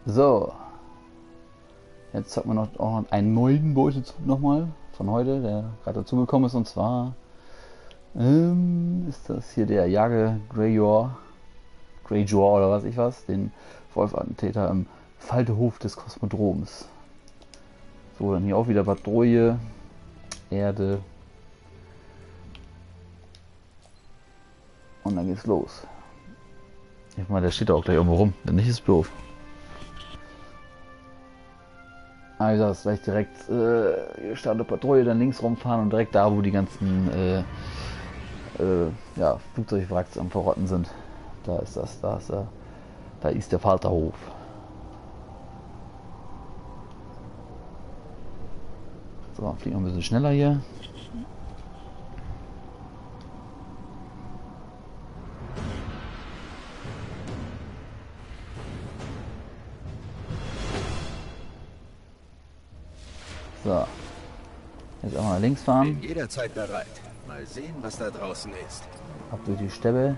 So, jetzt hat man noch auch einen neuen Beutezug nochmal von heute, der gerade dazugekommen ist. Und zwar ist das hier der Greyjoy oder was ich was, den Wolf-Attentäter im Faltehof des Kosmodroms. So, dann hier auch wieder Patrouille, Erde. Und dann geht's los. Ich meine, der steht da auch gleich irgendwo rum. Wenn nicht, ist doof. Also das ist gleich direkt hier startet Patrouille, dann links rumfahren und direkt da, wo die ganzen ja, Flugzeugwracks am Verrotten sind. Da ist das, da ist der Falterhof. So, fliegen wir ein bisschen schneller hier. So, jetzt einmal links fahren. Bin jederzeit bereit. Mal sehen, was da draußen ist. Ab durch die Stäbe.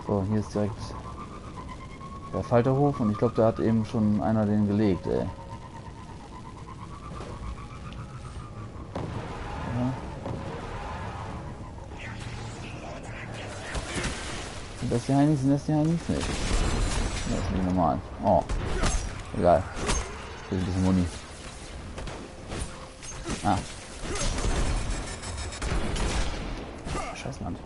So, hier ist direkt der Falterhof und ich glaube, da hat eben schon einer den gelegt, ey. Sind das die Heinis? Sind das die Heinis? Nee. Das ist nicht normal. Oh. Egal. Hier ist ein bisschen Muni. Ah. Scheiß Land.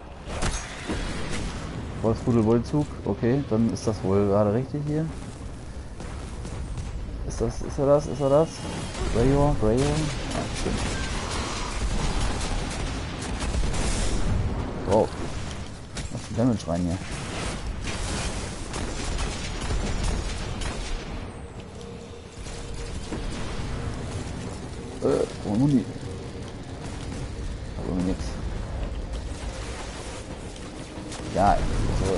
Wolfsrudel Wollzug. Okay, dann ist das wohl gerade richtig hier. Ist er das? Greyjoy? Ah, stimmt. Wow. Was ist Damage rein hier? Oh, Muni. Aber nix. Ja, so.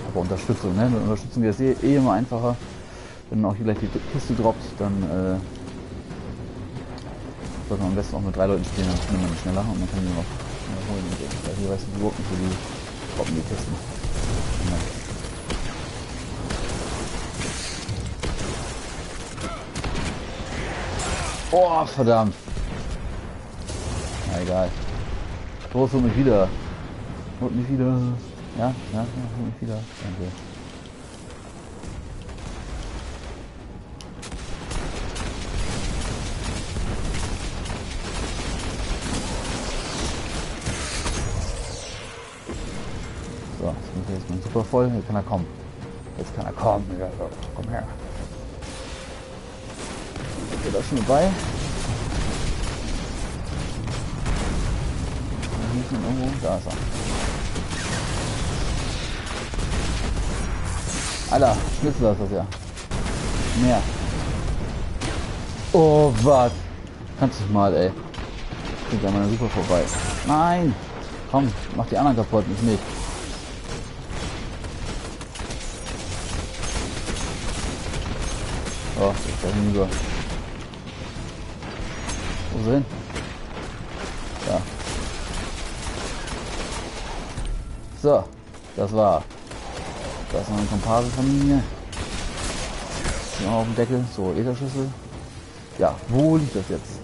Aber Unterstützung, ne? Mit Unterstützung ist eh immer einfacher. Wenn auch hier gleich die Kiste droppt, dann sollte man am besten auch mit 3 Leuten spielen, dann findet man die schneller und man kann die noch holen. Weil hier weißt du überhaupt nicht, wo die droppen die Kisten. Ja. Oh, verdammt. Na egal. Los, hol mich wieder. Hol mich wieder. Ja, hol mich wieder. Danke. So, jetzt bin ich super voll. Hier kann er kommen. Jetzt kann er kommen. Ja, komm her. Ist er da schon dabei? Irgendwo. Da ist er. Alter, schnitzel das ja. Mehr. Oh, was? Kannst du mal, ey. Geht ja mal super vorbei. Nein! Komm, mach die anderen kaputt, nicht mich. Oh, ich da hinüber. Wo sind? Ja. So, das war. Das ist noch eine Komparse von mir. Hier auf dem Deckel. So, Etherschüssel. Ja, wo liegt das jetzt?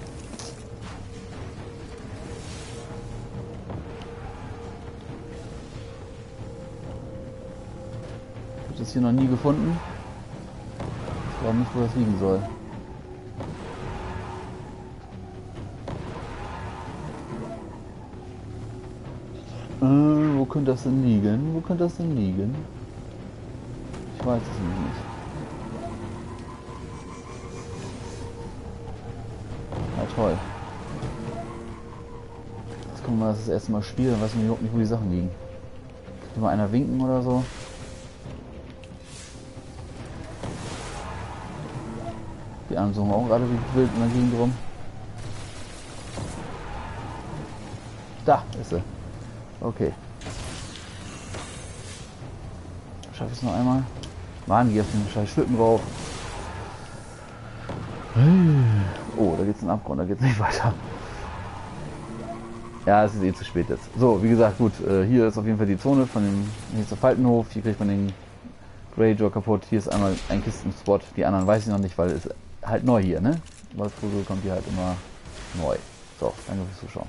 Ich habe das hier noch nie gefunden. Ich glaube nicht, wo das liegen soll. Wo könnte das denn liegen? Wo könnte das denn liegen? Ich weiß es nicht. Ja, toll. Jetzt kommen wir das erste Mal spielen, dann weiß man überhaupt nicht, wo die Sachen liegen. Kann mal einer winken oder so? Die anderen suchen auch gerade wie wild in der Gegend rum. Da ist sie. Okay. Schaffe ich es noch einmal? Mann, geh auf den scheiß Schlitten drauf. Oh, da geht's in den Abgrund, da geht's nicht weiter. Ja, es ist eh zu spät jetzt. So, wie gesagt, gut, hier ist auf jeden Fall die Zone von dem, hier ist der Faltenhof, hier kriegt man den Greyjoy kaputt, hier ist einmal ein Kistenspot, die anderen weiß ich noch nicht, weil es halt neu hier, ne? Was Puzzle kommt hier halt immer neu. So, danke fürs Zuschauen.